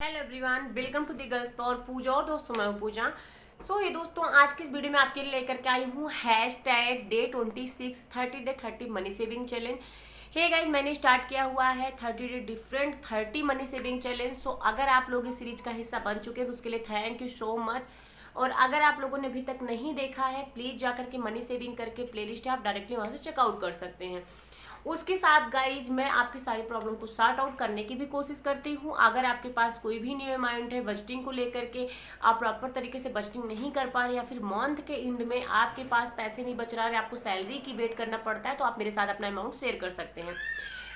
Hello everyone, welcome to the girls power Pooja. और दोस्तों मैं हूँ पूजा। ये दोस्तों आज की इस वीडियो में आपके लिए लेकर के आई हूँ #Day26 30 day 30 money saving challenge. Hey guys, मैंने स्टार्ट किया हुआ है 30 day different 30 money saving challenge. अगर आप लोग इस सीरीज का हिस्सा बन चुके हैं तो उसके लिए थैंक यू सो मच। और अगर आप लोगों ने अभी तक नहीं देखा है, प्लीज जाकर के मनी सेविंग करके प्लेलिस्ट है, आप डायरेक्टली वहां से चेकआउट कर सकते हैं। उसके साथ गाइज मैं आपकी सारी प्रॉब्लम को सॉर्ट आउट करने की भी कोशिश करती हूँ। अगर आपके पास कोई भी न्यू अमाउंट है बजटिंग को लेकर के, आप प्रॉपर तरीके से बजटिंग नहीं कर पा रहे या फिर मंथ के एंड में आपके पास पैसे नहीं बच रहा है, आपको सैलरी की वेट करना पड़ता है, तो आप मेरे साथ अपना अमाउंट शेयर कर सकते हैं।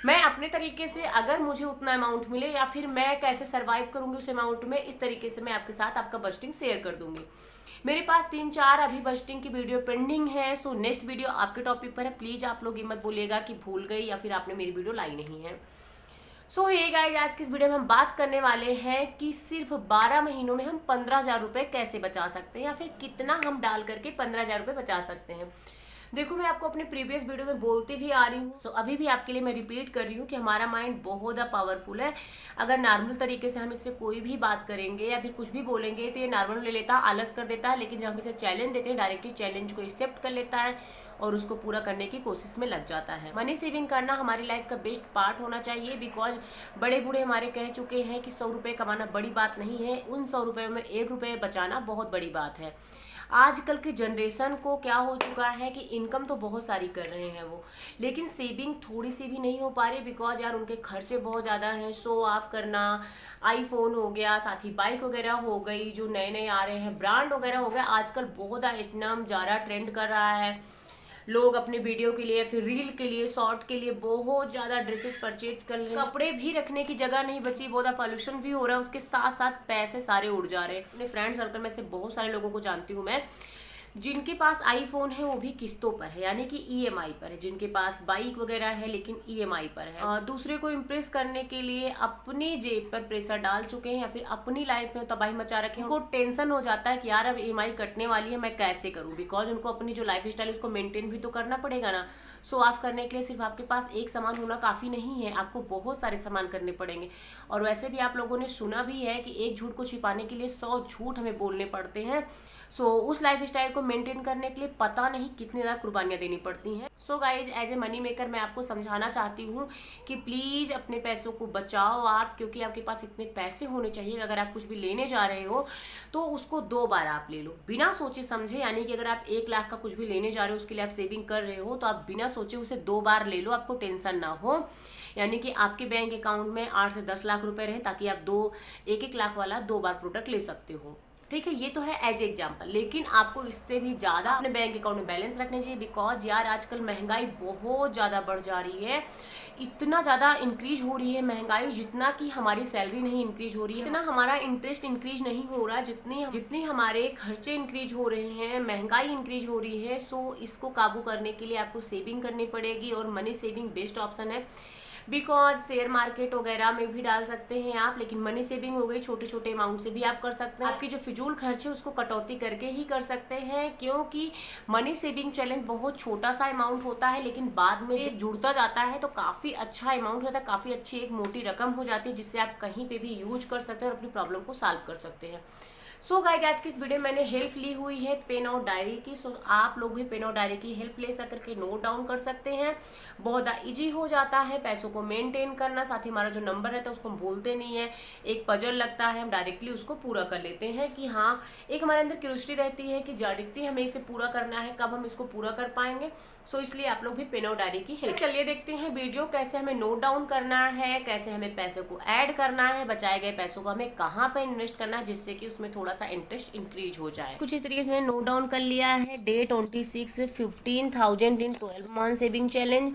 मैं अपने तरीके से अगर मुझे उतना अमाउंट मिले या फिर मैं कैसे सर्वाइव करूंगी उस अमाउंट में, इस तरीके से मैं आपके साथ आपका बजटिंग शेयर कर दूंगी। मेरे पास 3-4 अभी बजटिंग की वीडियो पेंडिंग है। नेक्स्ट वीडियो आपके टॉपिक पर है। प्लीज आप लोग ये मत बोलिएगा कि भूल गई या फिर आपने मेरी वीडियो लाई नहीं है। ये गाइस, आज की इस वीडियो में हम बात करने वाले हैं कि सिर्फ 12 महीनों में हम 15,000 रुपए कैसे बचा सकते हैं या फिर कितना हम डाल करके 15,000 रुपए बचा सकते हैं। देखो, मैं आपको अपने प्रीवियस वीडियो में बोलती भी आ रही हूँ, अभी भी आपके लिए मैं रिपीट कर रही हूँ कि हमारा माइंड बहुत ज़्यादा पावरफुल है। अगर नॉर्मल तरीके से हम इससे कोई भी बात करेंगे या फिर कुछ भी बोलेंगे तो ये नॉर्मल ले लेता है, आलस कर देता है। लेकिन जब हम इसे चैलेंज देते हैं, डायरेक्टली चैलेंज को एक्सेप्ट कर लेता है और उसको पूरा करने की कोशिश में लग जाता है। मनी सेविंग करना हमारी लाइफ का बेस्ट पार्ट होना चाहिए, बिकॉज बड़े बूढ़े हमारे कह चुके हैं कि 100 रुपये कमाना बड़ी बात नहीं है, उन 100 रुपये में 1 रुपये बचाना बहुत बड़ी बात है। आजकल की जनरेशन को क्या हो चुका है कि इनकम तो बहुत सारी कर रहे हैं वो, लेकिन सेविंग थोड़ी सी भी नहीं हो पा रही, बिकॉज यार उनके खर्चे बहुत ज़्यादा हैं। शो ऑफ करना, आईफोन हो गया, साथ ही बाइक वगैरह हो गई, जो नए नए आ रहे हैं ब्रांड वगैरह हो गया, आजकल बहुत इतना ज़्यादा ट्रेंड कर रहा है। लोग अपने वीडियो के लिए, फिर रील के लिए, शॉर्ट के लिए बहुत ज़्यादा ड्रेसेस परचेज कर रहे हैं। कपड़े भी रखने की जगह नहीं बची, बहुत ज़्यादा पॉल्यूशन भी हो रहा है, उसके साथ साथ पैसे सारे उड़ जा रहे हैं। अपने फ्रेंड सर्कल में से बहुत सारे लोगों को जानती हूँ मैं, जिनके पास आईफोन है वो भी किस्तों पर है, यानी कि ईएमआई पर है। जिनके पास बाइक वगैरह है लेकिन ईएमआई पर है। दूसरे को इम्प्रेस करने के लिए अपनी जेब पर प्रेशर डाल चुके हैं या फिर अपनी लाइफ में तबाही मचा रखे हैं। उनको टेंशन हो जाता है कि यार अब ईएमआई कटने वाली है, मैं कैसे करूँ, बिकॉज उनको अपनी जो लाइफ स्टाइल है उसको मेंटेन भी तो करना पड़ेगा ना। शो ऑफ करने के लिए सिर्फ आपके पास एक सामान होना काफ़ी नहीं है, आपको बहुत सारे सामान करने पड़ेंगे। और वैसे भी आप लोगों ने सुना भी है कि एक झूठ को छिपाने के लिए 100 झूठ हमें बोलने पड़ते हैं। उस लाइफ स्टाइल को मेंटेन करने के लिए पता नहीं कितनी ज़्यादा कुर्बानियाँ देनी पड़ती हैं। Guys, as a money maker मैं आपको समझाना चाहती हूँ कि प्लीज़ अपने पैसों को बचाओ आप, क्योंकि आपके पास इतने पैसे होने चाहिए। अगर आप कुछ भी लेने जा रहे हो तो उसको 2 बार आप ले लो बिना सोचे समझे। यानी कि अगर आप 1 लाख का कुछ भी लेने जा रहे हो, उसके लिए आप सेविंग कर रहे हो, तो आप बिना सोचे उसे 2 बार ले लो, आपको टेंशन ना हो। यानी कि आपके बैंक अकाउंट में 8 से 10 लाख रुपए रहे, ताकि आप 1-1 लाख वाला 2 बार प्रोडक्ट ले सकते हो। ठीक है, ये तो है एज एग्जाम्पल, लेकिन आपको इससे भी ज़्यादा अपने बैंक अकाउंट में बैलेंस रखने चाहिए। बिकॉज यार आजकल महंगाई बहुत ज़्यादा बढ़ जा रही है, इतना ज़्यादा इंक्रीज हो रही है महंगाई, जितना कि हमारी सैलरी नहीं इंक्रीज हो रही है, इतना हमारा इंटरेस्ट इंक्रीज नहीं हो रहा है, जितनी हमारे खर्चे इंक्रीज हो रहे हैं, महंगाई इंक्रीज हो रही है। इसको काबू करने के लिए आपको सेविंग करनी पड़ेगी और मनी सेविंग बेस्ट ऑप्शन है। बिकॉज शेयर मार्केट वगैरह में भी डाल सकते हैं आप, लेकिन मनी सेविंग हो गई, छोटे छोटे अमाउंट से भी आप कर सकते हैं। आपकी जो फिजूल खर्च है उसको कटौती करके ही कर सकते हैं, क्योंकि मनी सेविंग चैलेंज बहुत छोटा सा अमाउंट होता है, लेकिन बाद में जब जुड़ता जाता है तो काफ़ी अच्छा अमाउंट होता है, काफ़ी अच्छी एक मोटी रकम हो जाती है, जिससे आप कहीं पे भी यूज कर सकते हैं और अपनी प्रॉब्लम को सॉल्व कर सकते हैं। गाइज, आज की इस वीडियो में मैंने हेल्प ली हुई है पेन और डायरी की। आप लोग भी पेन और डायरी की हेल्प ले सक करके नोट डाउन कर सकते हैं। बहुत ईजी हो जाता है पैसों को मेंटेन करना। साथ ही हमारा जो नंबर रहता है उसको हम बोलते नहीं है, एक पजल लगता है, हम डायरेक्टली उसको पूरा कर लेते हैं कि हाँ, एक हमारे अंदर क्यूरियोसिटी रहती है कि डायरेक्टली हमें इसे पूरा करना है, कब हम इसको पूरा कर पाएंगे। इसलिए आप लोग भी पेन और डायरी की हेल्प। चलिए देखते हैं वीडियो, कैसे हमें नोट डाउन करना है, कैसे हमें पैसों को ऐड करना है, बचाए गए पैसों को हमें कहाँ पे इन्वेस्ट करना है, जिससे कि उसमें थोड़ा सा इंटरेस्ट इंक्रीज हो जाए। कुछ इस तरीके से नोट डाउन कर लिया है। Day 26 15,000 इन 12 मंथ सेविंग चैलेंज।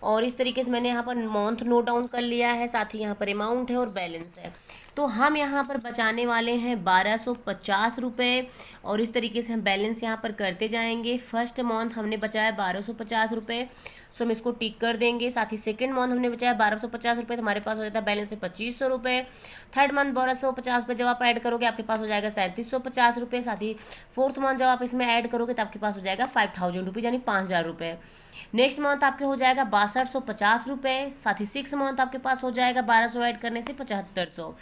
और इस तरीके से मैंने यहाँ पर मंथ नोट डाउन कर लिया है, साथ ही यहाँ पर अमाउंट है और बैलेंस है। तो हम यहाँ पर बचाने वाले हैं 1250 रुपये, और इस तरीके से हम बैलेंस यहाँ पर करते जाएंगे। फर्स्ट मंथ हमने बचाया 1250 रुपये, हम इसको टिक कर देंगे। साथ ही सेकंड मंथ हमने बचाया 1250 रुपये, तो हमारे पास हो जाता है बैलेंस है 2500 रुपये। थर्ड मंथ 1250 रुपये जब आप ऐड करोगे आपके पास हो जाएगा 3750 रुपये। साथ ही फोर्थ मंथ जब आप इसमें ऐड करोगे तो आपके पास हो जाएगा 5000 रुपीज़, यानी 5000 रुपये। नेक्स्ट मंथ आपके हो जाएगा 6250 रुपये। साथ ही 6 मंथ आपके पास हो जाएगा 1200 ऐड करने से 7500।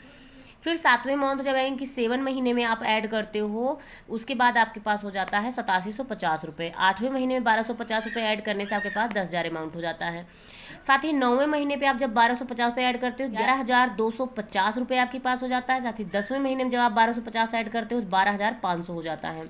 फिर 7वें मंथ जब यानी कि 7 महीने में आप ऐड करते हो, उसके बाद आपके पास हो जाता है 8750 रुपये। 8वें महीने में 1250 रुपये ऐड करने से आपके पास 10,000 अमाउंट हो जाता है। साथ ही 9वें महीने पे आप जब 1250 रुपये ऐड करते हो 11,250 रुपये आपके पास हो जाता है। साथ ही 10वें महीने में जब आप 1250 ऐड करते हो 12,500 हो जाता है।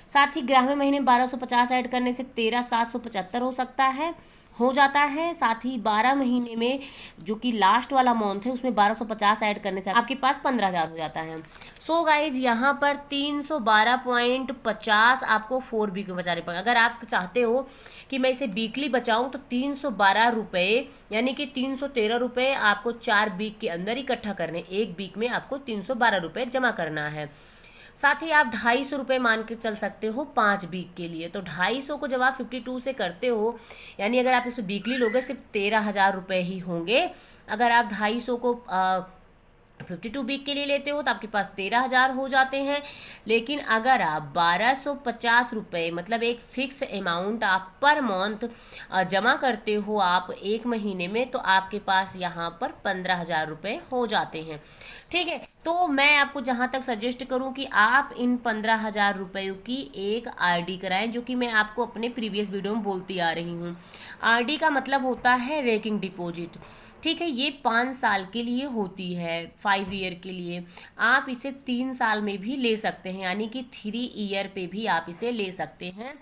साथ ही 11वें महीने में 1250 ऐड करने से 13,775 हो जाता है। साथ ही 12 महीने में जो कि लास्ट वाला मंथ है उसमें 1250 ऐड करने से आपके पास 15,000 हो जाता है। सो गाइज यहाँ पर 312.50 आपको 4 वीक में बचाने पड़ेगा। अगर आप चाहते हो कि मैं इसे वीकली बचाऊं तो 312 रुपये यानी कि 313 रुपये आपको 4 वीक के अंदर इकट्ठा करने। एक वीक में आपको 312 रुपये जमा करना है। साथ ही आप 250 रुपये मान के चल सकते हो 5 वीक के लिए। तो 250 को जब आप 52 से करते हो यानी अगर आप इसे वीकली लोगे सिर्फ 13,000 रुपये ही होंगे। अगर आप 250 को 52 वीक के लिए लेते हो तो आपके पास 13,000 हो जाते हैं। लेकिन अगर आप 1250 रुपये मतलब एक फिक्स अमाउंट आप पर मंथ जमा करते हो आप एक महीने में, तो आपके पास यहाँ पर 15,000 रुपये हो जाते हैं। ठीक है, तो मैं आपको जहाँ तक सजेस्ट करूँ कि आप इन 15,000 रुपये की एक आरडी कराएं, जो कि मैं आपको अपने प्रीवियस वीडियो में बोलती आ रही हूँ। आरडी का मतलब होता है रेकिंग डिपॉजिट। ठीक है, ये 5 साल के लिए होती है, 5 ईयर के लिए। आप इसे 3 साल में भी ले सकते हैं यानी कि 3 ईयर पे भी आप इसे ले सकते हैं,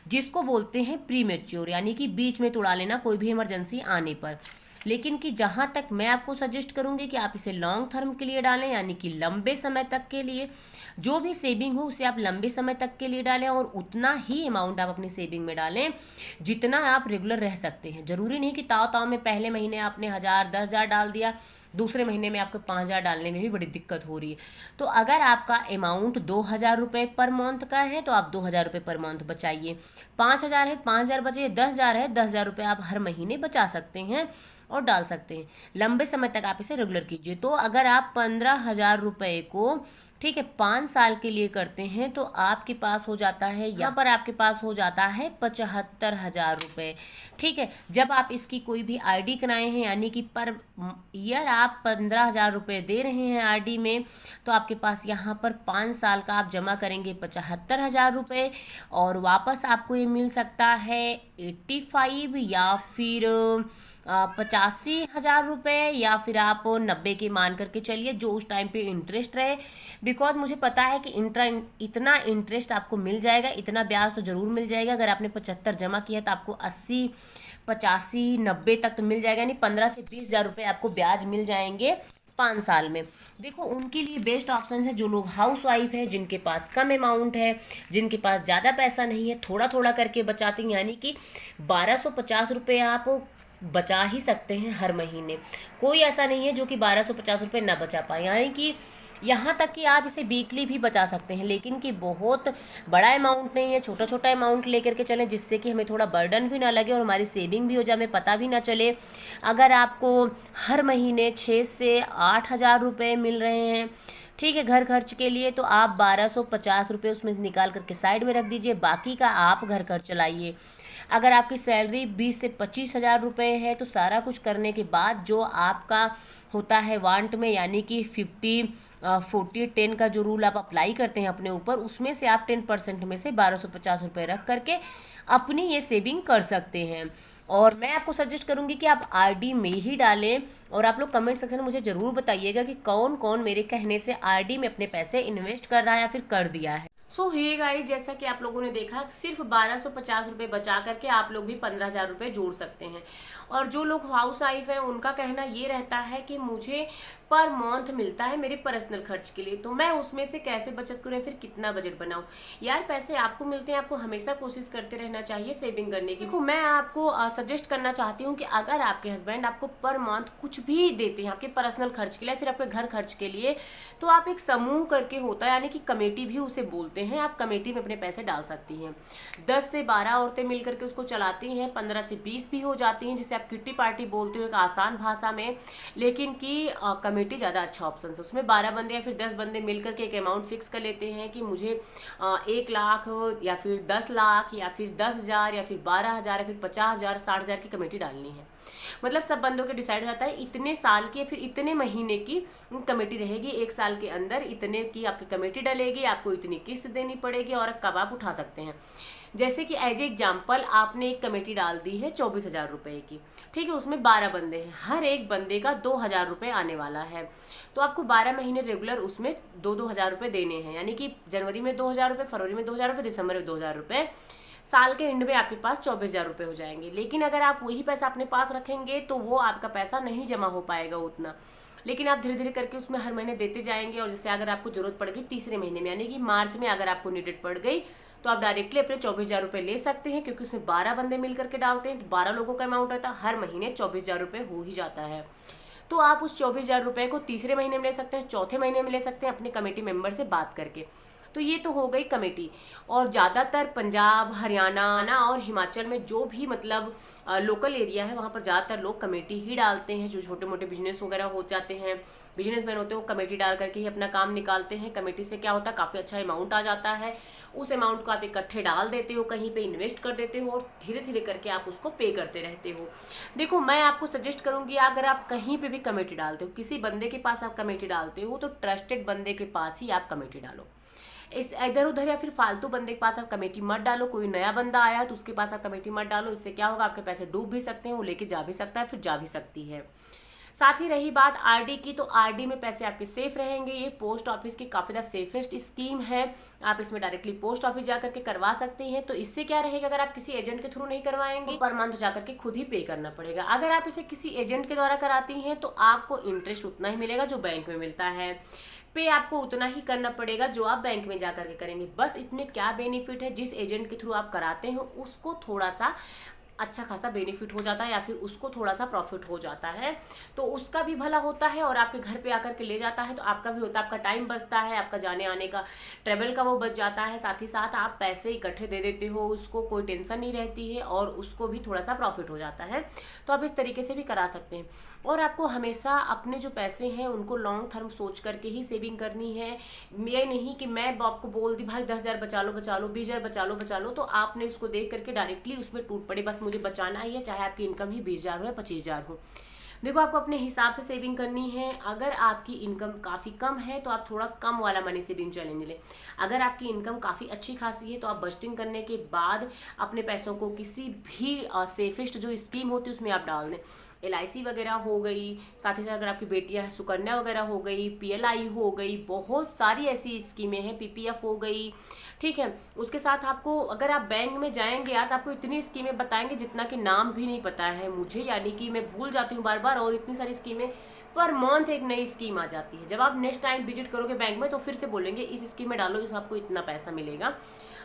जिसको बोलते हैं प्री मैच्योर यानी कि बीच में तोड़ा लेना कोई भी इमरजेंसी आने पर। लेकिन कि जहाँ तक मैं आपको सजेस्ट करूँगी कि आप इसे लॉन्ग टर्म के लिए डालें यानी कि लंबे समय तक के लिए। जो भी सेविंग हो उसे आप लंबे समय तक के लिए डालें और उतना ही अमाउंट आप अपनी सेविंग में डालें जितना आप रेगुलर रह सकते हैं। ज़रूरी नहीं कि ताव में पहले महीने आपने 1000 10,000 डाल दिया, दूसरे महीने में आपको 5,000 डालने में भी बड़ी दिक्कत हो रही है। तो अगर आपका अमाउंट 2,000 रुपये पर मंथ का है तो आप 2,000 रुपये पर मंथ बचाइए। 5,000 है 5,000 बचे, 10,000 है 10,000 रुपये आप हर महीने बचा सकते हैं और डाल सकते हैं। लंबे समय तक आप इसे रेगुलर कीजिए। तो अगर आप 15,000 रुपये को ठीक है 5 साल के लिए करते हैं तो आपके पास हो जाता है, यहाँ पर आपके पास हो जाता है 75,000 रुपये। ठीक है, जब आप इसकी कोई भी आरडी कराए हैं यानी कि पर ईयर आप 15,000 रुपये दे रहे हैं आरडी में, तो आपके पास यहाँ पर 5 साल का आप जमा करेंगे 75,000 रुपये और वापस आपको ये मिल सकता है 85 या फिर 85,000 रुपये या फिर आप 90 के मान करके चलिए, जो उस टाइम पे इंटरेस्ट रहे। बिकॉज मुझे पता है कि इतना इंटरेस्ट आपको मिल जाएगा, इतना ब्याज तो ज़रूर मिल जाएगा। अगर आपने 75 जमा किया तो आपको 80 85 90 तक तो मिल जाएगा, यानी 15 से 20,000 रुपये आपको ब्याज मिल जाएंगे 5 साल में। देखो उनके लिए बेस्ट ऑप्शन है जो लोग हाउस वाइफ है, जिनके पास कम अमाउंट है, जिनके पास ज़्यादा पैसा नहीं है, थोड़ा थोड़ा करके बचाते हैं, यानी कि 1250 रुपये आप बचा ही सकते हैं हर महीने। कोई ऐसा नहीं है जो कि 1250 रुपये ना बचा पाए, यानी कि यहाँ तक कि आप इसे वीकली भी बचा सकते हैं, लेकिन कि बहुत बड़ा अमाउंट नहीं है, छोटा छोटा अमाउंट लेकर के चलें जिससे कि हमें थोड़ा बर्डन भी ना लगे और हमारी सेविंग भी हो जाए, हमें पता भी ना चले। अगर आपको हर महीने 6 से 8,000 रुपये मिल रहे हैं ठीक है घर खर्च के लिए, तो आप 1250 रुपये उसमें निकाल करके साइड में रख दीजिए, बाकी का आप घर खर्च चलाइए। अगर आपकी सैलरी 20 से 25,000 रुपये है तो सारा कुछ करने के बाद जो आपका होता है वांट में, यानी कि 50-40-10 का जो रूल आप अप्लाई करते हैं अपने ऊपर, उसमें से आप 10% में से 1250 रुपये रख करके अपनी ये सेविंग कर सकते हैं। और मैं आपको सजेस्ट करूंगी कि आप आरडी में ही डालें। और आप लोग कमेंट सेक्शन में मुझे ज़रूर बताइएगा कि कौन कौन मेरे कहने से आरडी में अपने पैसे इन्वेस्ट कर रहा है या फिर कर दिया है। सो हे गाइस, जैसा कि आप लोगों ने देखा सिर्फ 1250 रुपये बचा करके आप लोग भी 15,000 रुपये जोड़ सकते हैं। और जो लोग हाउस वाइफ हैं उनका कहना ये रहता है कि मुझे पर मंथ मिलता है मेरे पर्सनल खर्च के लिए, तो मैं उसमें से कैसे बचत करूँ, फिर कितना बजट बनाऊँ। यार पैसे आपको मिलते हैं, आपको हमेशा कोशिश करते रहना चाहिए सेविंग करने की। देखो मैं आपको सजेस्ट करना चाहती हूँ कि अगर आपके हस्बैंड आपको पर मंथ कुछ भी देते हैं आपके पर्सनल खर्च के लिए फिर आपके घर खर्च के लिए, तो आप एक समूह करके होता है, यानी कि कमेटी भी उसे बोलते हैं, आप कमेटी में अपने पैसे डाल सकती हैं। 10 से 12 औरतें मिल करके उसको चलाती हैं, 15 से 20 भी हो जाती हैं, जिसे आप किट्टी पार्टी बोलते हो एक आसान भाषा में। लेकिन कि कमेटी ज़्यादा अच्छा ऑप्शन है, उसमें 12 बंदे या फिर 10 बंदे मिल करके एक अमाउंट फिक्स कर लेते हैं कि मुझे 1 लाख या फिर 10 लाख या फिर 10,000 या फिर 12,000 या फिर 50,000 60,000 की कमेटी डालनी है। मतलब सब बंदों के डिसाइड हो जाता है इतने साल की या फिर इतने महीने की कमेटी रहेगी, 1 साल के अंदर इतने की आपकी कमेटी डलेगी, आपको इतनी किस्त देनी पड़ेगी और कब आप उठा सकते हैं। जैसे कि एज एग्जाम्पल आपने एक कमेटी डाल दी है 24,000 रुपये की, ठीक है, उसमें 12 बंदे हैं, हर एक बंदे का 2,000 रुपये आने वाला है। तो आपको 12 महीने रेगुलर उसमें 2,000 रुपये देने हैं, यानी कि जनवरी में 2,000 रुपये, फरवरी में 2,000 रुपये, दिसंबर में 2,000 रुपये, साल के एंड में आपके पास 24,000 रुपये हो जाएंगे। लेकिन अगर आप वही पैसा अपने पास रखेंगे तो वो आपका पैसा नहीं जमा हो पाएगा उतना, लेकिन आप धीरे धीरे करके उसमें हर महीने देते जाएंगे। और जैसे अगर आपको जरूरत पड़ गई तीसरे महीने में, यानी कि मार्च में अगर आपको नीडेड पड़ गई, तो आप डायरेक्टली अपने 24,000 रुपये ले सकते हैं, क्योंकि उसमें 12 बंदे मिल करके डालते हैं तो 12 लोगों का अमाउंट रहता है, हर महीने 24,000 रुपये हो ही जाता है। तो आप उस 24,000 रुपये को तीसरे महीने में ले सकते हैं, चौथे महीने में ले सकते हैं अपने कमेटी मेंबर से बात करके। तो ये तो हो गई कमेटी। और ज़्यादातर पंजाब, हरियाणा और हिमाचल में जो भी मतलब लोकल एरिया है वहाँ पर ज़्यादातर लोग कमेटी ही डालते हैं। जो छोटे मोटे बिजनेस वगैरह हो जाते हैं, बिजनेसमैन होते हैं, वो कमेटी डाल करके ही अपना काम निकालते हैं। कमेटी से क्या होता है, काफ़ी अच्छा अमाउंट आ जाता है, उस अमाउंट को आप इकट्ठे डाल देते हो, कहीं पे इन्वेस्ट कर देते हो और धीरे धीरे करके आप उसको पे करते रहते हो। देखो, मैं आपको सजेस्ट करूँगी, अगर आप कहीं पे भी कमेटी डालते हो, किसी बंदे के पास आप कमेटी डालते हो, तो ट्रस्टेड बंदे के पास ही आप कमेटी डालो। इस इधर उधर या फिर फालतू बंदे के पास आप कमेटी मत डालो। कोई नया बंदा आया तो उसके पास आप कमेटी मत डालो। इससे क्या होगा, आपके पैसे डूब भी सकते हैं, वो लेके जा भी सकता है, फिर जा भी सकती है। साथ ही रही बात आरडी की, तो आरडी में पैसे आपके सेफ रहेंगे। ये पोस्ट ऑफिस की काफ़ी ज़्यादा सेफेस्ट स्कीम है। आप इसमें डायरेक्टली पोस्ट ऑफिस जाकर के करवा सकते हैं। तो इससे क्या रहेगा, अगर आप किसी एजेंट के थ्रू नहीं करवाएंगे, पर मंथ जाकर के खुद ही पे करना पड़ेगा। अगर आप इसे किसी एजेंट के द्वारा कराती हैं तो आपको इंटरेस्ट उतना ही मिलेगा जो बैंक में मिलता है। पे आपको उतना ही करना पड़ेगा जो आप बैंक में जाकर के करेंगे। बस इसमें क्या बेनिफिट है, जिस एजेंट के थ्रू आप कराते हैं उसको थोड़ा सा अच्छा खासा बेनिफिट हो जाता है, या फिर उसको थोड़ा सा प्रॉफिट हो जाता है, तो उसका भी भला होता है और आपके घर पे आकर के ले जाता है तो आपका भी होता है, आपका टाइम बचता है, आपका जाने आने का ट्रेवल का वो बच जाता है। साथ ही साथ आप पैसे इकट्ठे दे देते हो, उसको कोई टेंशन नहीं रहती है और उसको भी थोड़ा सा प्रॉफिट हो जाता है। तो आप इस तरीके से भी करा सकते हैं। और आपको हमेशा अपने जो पैसे हैं उनको लॉन्ग टर्म सोच करके ही सेविंग करनी है। ये नहीं कि मैं आपको बोल दी भाई 10,000 बचा लो, 20,000 बचा लो, तो आपने उसको देख करके डायरेक्टली उसमें टूट पड़े, बस मुझे बचाना ही है, चाहे आपकी इनकम ही 20,000 हो या 25,000 हो। देखो, आपको अपने हिसाब से सेविंग करनी है। अगर आपकी इनकम काफ़ी कम है तो आप थोड़ा कम वाला मनी सेविंग चैलेंज लें। अगर आपकी इनकम काफ़ी अच्छी खासी है तो आप बजटिंग करने के बाद अपने पैसों को किसी भी सेफेस्ट जो स्कीम होती है उसमें आप डाल दें। LIC वगैरह हो गई, साथ ही साथ अगर आपकी बेटियां हैं सुकन्या वगैरह हो गई, PLI हो गई, बहुत सारी ऐसी स्कीमें हैं, PPF हो गई, ठीक है। उसके साथ आपको, अगर आप बैंक में जाएंगे यार तो आपको इतनी स्कीमें बताएंगे जितना कि नाम भी नहीं पता है मुझे, यानी कि मैं भूल जाती हूँ बार बार, और इतनी सारी स्कीमें, पर मंथ एक नई स्कीम आ जाती है। जब आप नेक्स्ट टाइम विजिट करोगे बैंक में तो फिर से बोलेंगे इस स्कीम में डालो, इस आपको इतना पैसा मिलेगा।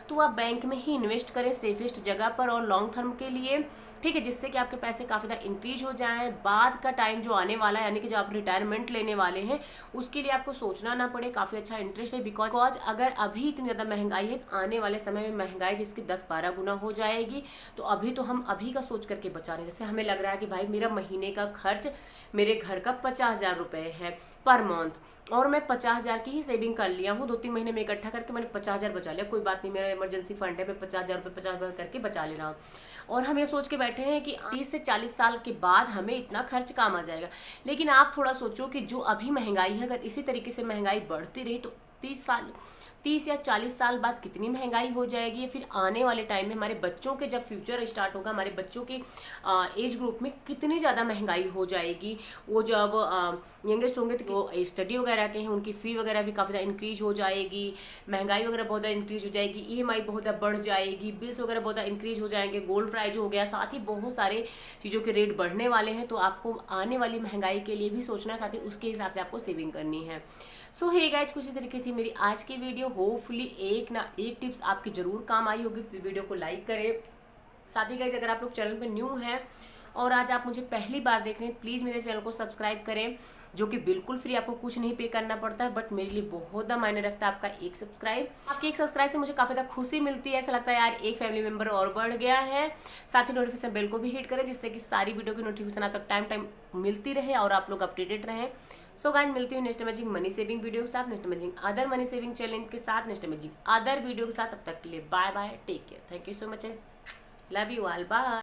तो आप बैंक में ही इन्वेस्ट करें सेफेस्ट जगह पर और लॉन्ग टर्म के लिए, ठीक है, जिससे कि आपके पैसे काफ़ी ज़्यादा इंक्रीज हो जाएं। बाद का टाइम जो आने वाला है, यानी कि जब आप रिटायरमेंट लेने वाले हैं, उसके लिए आपको सोचना ना पड़े, काफ़ी अच्छा इंटरेस्ट है। बिकॉज अगर अभी इतनी ज़्यादा महंगाई है, आने वाले समय में महंगाई जिसकी 10-12 गुना हो जाएगी। तो अभी तो हम अभी का सोच करके बचा रहे हैं। जैसे हमें लग रहा है कि भाई मेरा महीने का खर्च मेरे घर का 50,000 रुपये है पर मंथ, और मैं 50,000 की ही सेविंग कर लिया हूँ, 2-3 महीने में इकट्ठा करके मैंने 50,000 बचा लिया। कोई बात नहीं, मेरा इमरजेंसी फंड है, मैं 50,000 रुपये 50,000 करके बचा ले रहा हूँ। और हम ये सोच के बैठे हैं कि 30 से 40 साल के बाद हमें इतना खर्च काम आ जाएगा। लेकिन आप थोड़ा सोचो कि जो अभी महंगाई है, अगर इसी तरीके से महंगाई बढ़ती रही तो 30 या 40 साल बाद कितनी महंगाई हो जाएगी। फिर आने वाले टाइम में हमारे बच्चों के जब फ्यूचर स्टार्ट होगा, हमारे बच्चों के एज ग्रुप में कितनी ज़्यादा महंगाई हो जाएगी। वो जब यंगेस्ट होंगे तो वो स्टडी वगैरह के हैं, उनकी फ़ी वगैरह भी काफ़ी ज़्यादा इंक्रीज हो जाएगी, महंगाई वगैरह बहुत ज़्यादा इंक्रीज हो जाएगी, EMI बहुत ज़्यादा बढ़ जाएगी, बिल्स वगैरह बहुत ज़्यादा इंक्रीज हो जाएंगे, गोल्ड प्राइस हो गया, साथ ही बहुत सारे चीज़ों के रेट बढ़ने वाले हैं। तो आपको आने वाली महंगाई के लिए भी सोचना है, साथ ही उसके हिसाब से आपको सेविंग करनी है। सो हे गाइज, कुछ इस तरीके थी मेरी आज की वीडियो। होपफुली एक ना एक टिप्स आपकी ज़रूर काम आई होगी। तो वीडियो को लाइक करें। साथ ही गाइज, अगर आप लोग चैनल पे न्यू हैं और आज आप मुझे पहली बार देख रहे हैं, प्लीज़ मेरे चैनल को सब्सक्राइब करें, जो कि बिल्कुल फ्री, आपको कुछ नहीं पे करना पड़ता है, बट मेरे लिए बहुत ज़्यादा मायने रखता है आपका एक सब्सक्राइब। आपके एक सब्सक्राइब से मुझे काफ़ी ज़्यादा खुशी मिलती है, ऐसा लगता है यार एक फैमिली मेंबर और बढ़ गया है। साथ ही नोटिफिकेशन बेल को भी हिट करें, जिससे कि सारी वीडियो की नोटिफिकेशन आप तक टाइम मिलती रहे और आप लोग अपडेटेड रहें। सो गाइस, मिलती हूँ next amazing money saving video के साथ, next amazing other money saving challenge के साथ, नेक्स्ट अमेजिंग अदर वीडियो के साथ। तब तक के लिए bye bye, take care, thank you so much, love you all, bye.